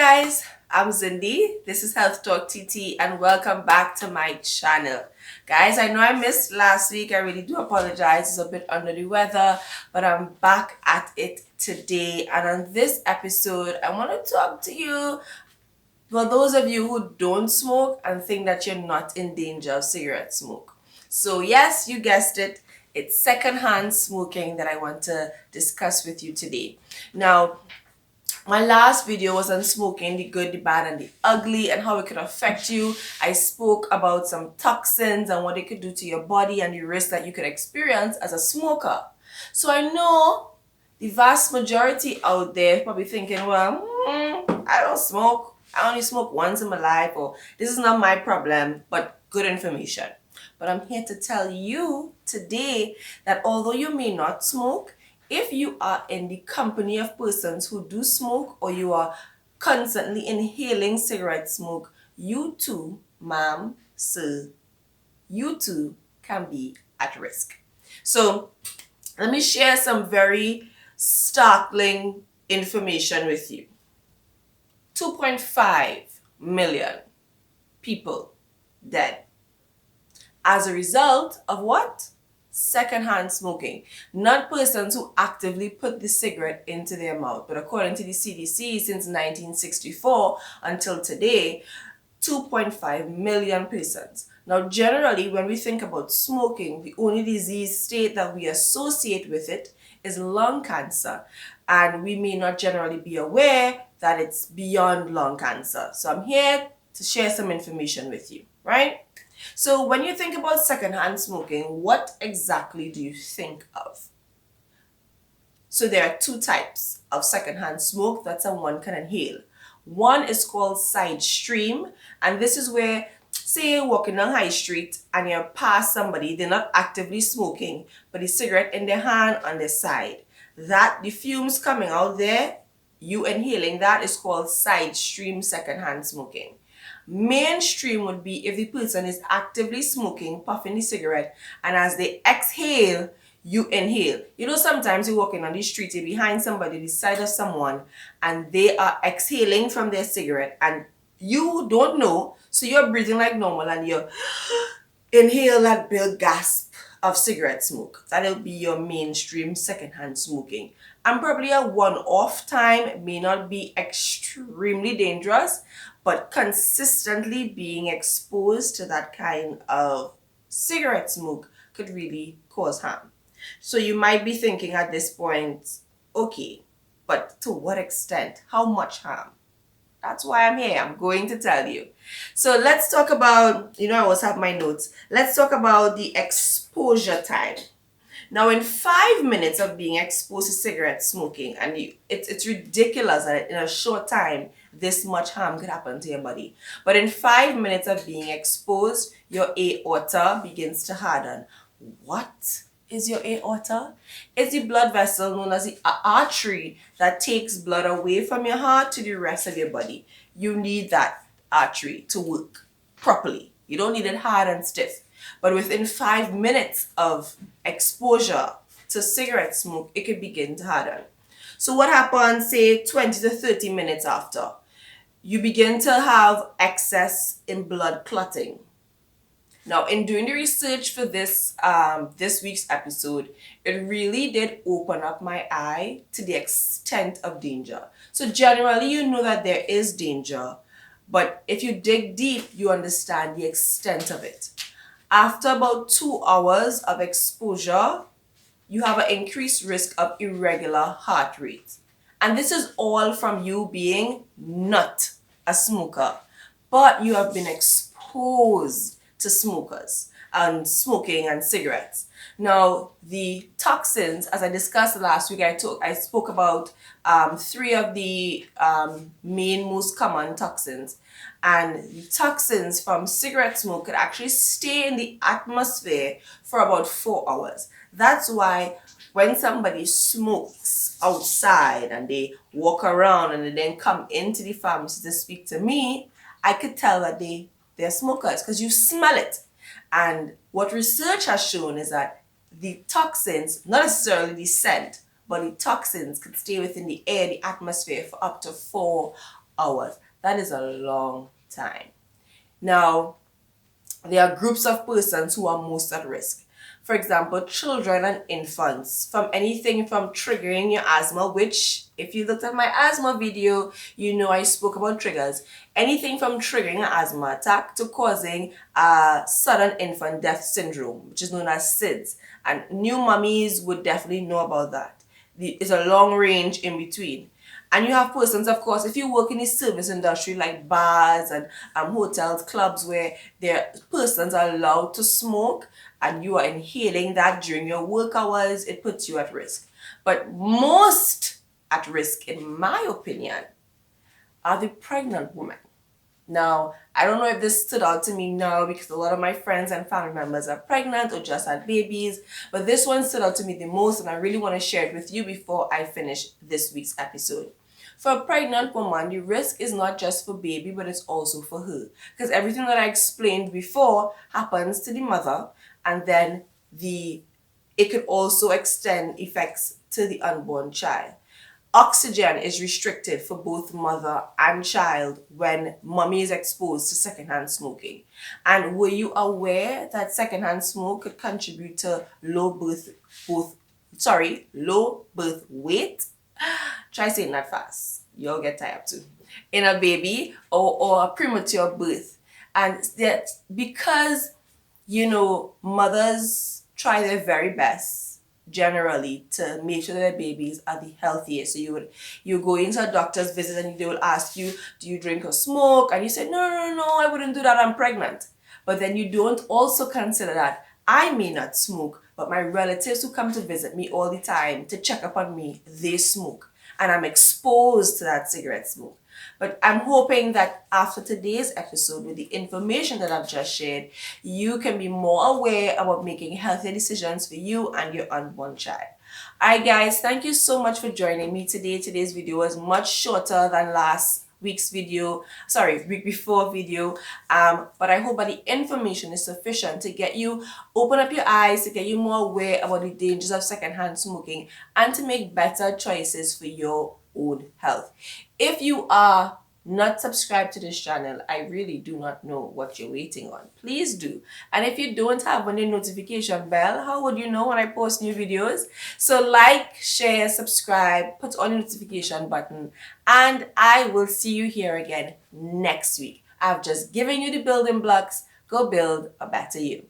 guys, I'm Zindi. This is Health Talk TT and welcome back to my channel. Guys, I know I missed last week. I really do apologize. It's a bit under the weather, but I'm back at it today. And on this episode, I want to talk to you for those of you who don't smoke and think that you're not in danger of cigarette smoke. So yes, you guessed it. It's secondhand smoking that I want to discuss with you today. Now, my last video was on smoking, the good, the bad, and the ugly, and how it could affect you. I spoke about some toxins and what it could do to your body and the risk that you could experience as a smoker. So I know the vast majority out there probably thinking, well, I don't smoke. I only smoke once in my life, or this is not my problem, but good information. But I'm here to tell you today that although you may not smoke, if you are in the company of persons who do smoke or you are constantly inhaling cigarette smoke, you too, ma'am, sir, you too can be at risk. So let me share some very startling information with you. 2.5 million people dead as a result of what? Secondhand smoking. Not persons who actively put the cigarette into their mouth, but according to the CDC, since 1964 until today, 2.5 million persons. Now, generally, when we think about smoking, the only disease state that we associate with it is lung cancer, and we may not generally be aware that it's beyond lung cancer. So I'm here to share some information with you, right? So when you think about secondhand smoking, what exactly do you think of? So there are two types of secondhand smoke that someone can inhale. One is called side stream, and this is where, say you're walking down High Street and you pass somebody, they're not actively smoking, but the cigarette in their hand on their side. That, the fumes coming out there, you inhaling that is called side stream secondhand smoking. Mainstream would be if the person is actively smoking, puffing the cigarette, and as they exhale, you inhale. You know, sometimes you're walking on the street, you're behind somebody, the side of someone, and they are exhaling from their cigarette, and you don't know, so you're breathing like normal, and you inhale that big gasp of cigarette smoke. That'll be your mainstream secondhand smoking. And probably a one-off time, may not be extremely dangerous, but consistently being exposed to that kind of cigarette smoke could really cause harm. So you might be thinking at this point, okay, but to what extent? How much harm? That's why I'm here. I'm going to tell you. So let's talk about, I always have my notes. Let's talk about the exposure time. Now, in 5 minutes of being exposed to cigarette smoking, and it's ridiculous that in a short time, this much harm could happen to your body. But in 5 minutes of being exposed, your aorta begins to harden. What is your aorta? It's the blood vessel known as the artery that takes blood away from your heart to the rest of your body. You need that artery to work properly. You don't need it hard and stiff. But within 5 minutes of exposure to cigarette smoke, it could begin to harden. So what happens, say 20 to 30 minutes after? You begin to have excess in blood clotting. Now, in doing the research for this week's episode, it really did open up my eye to the extent of danger. So generally, you know that there is danger, but if you dig deep, you understand the extent of it. After about 2 hours of exposure, you have an increased risk of irregular heart rate. And this is all from you being not a smoker, but you have been exposed to smokers and smoking and cigarettes. Now, the toxins, as I discussed last week, I spoke about 3 of the main most common toxins. And the toxins from cigarette smoke could actually stay in the atmosphere for about 4 hours. That's why when somebody smokes outside and they walk around and they then come into the pharmacy to speak to me, I could tell that they're smokers because you smell it. And what research has shown is that the toxins, not necessarily the scent, but the toxins could stay within the air, the atmosphere for up to 4 hours. That is a long time. Now, there are groups of persons who are most at risk. For example, children and infants, from anything from triggering your asthma, which if you looked at my asthma video, you know I spoke about triggers. Anything from triggering an asthma attack to causing a sudden infant death syndrome, which is known as SIDS. And new mummies would definitely know about that. It's a long range in between. And you have persons, of course, if you work in the service industry like bars and hotels, clubs where there persons are allowed to smoke and you are inhaling that during your work hours, it puts you at risk. But most at risk, in my opinion, are the pregnant women. Now, I don't know if this stood out to me now because a lot of my friends and family members are pregnant or just had babies, but this one stood out to me the most and I really want to share it with you before I finish this week's episode. For a pregnant woman, the risk is not just for baby, but it's also for her. Because everything that I explained before happens to the mother, and then it could also extend effects to the unborn child. Oxygen is restricted for both mother and child when mommy is exposed to secondhand smoking. And were you aware that secondhand smoke could contribute to low birth weight? Try saying that fast. You'll get tired too. In a baby or a premature birth. And that because, mothers try their very best generally to make sure that their babies are the healthiest. So you go into a doctor's visit and they will ask you, do you drink or smoke? And you say, no, I wouldn't do that. I'm pregnant. But then you don't also consider that I may not smoke, but my relatives who come to visit me all the time to check up on me, they smoke. And I'm exposed to that cigarette smoke. But I'm hoping that after today's episode, with the information that I've just shared, you can be more aware about making healthy decisions for you and your unborn child. Alright guys, thank you so much for joining me today. Today's video was much shorter than week before video, but I hope that the information is sufficient to get you open up your eyes, to get you more aware about the dangers of secondhand smoking and to make better choices for your own health. If you are not subscribed to this channel, I really do not know what you're waiting on. Please do. And if you don't have on your notification bell, how would you know when I post new videos? So like, share, subscribe, put on the notification button, and I will see you here again next week. I've just given you the building blocks. Go build a better you.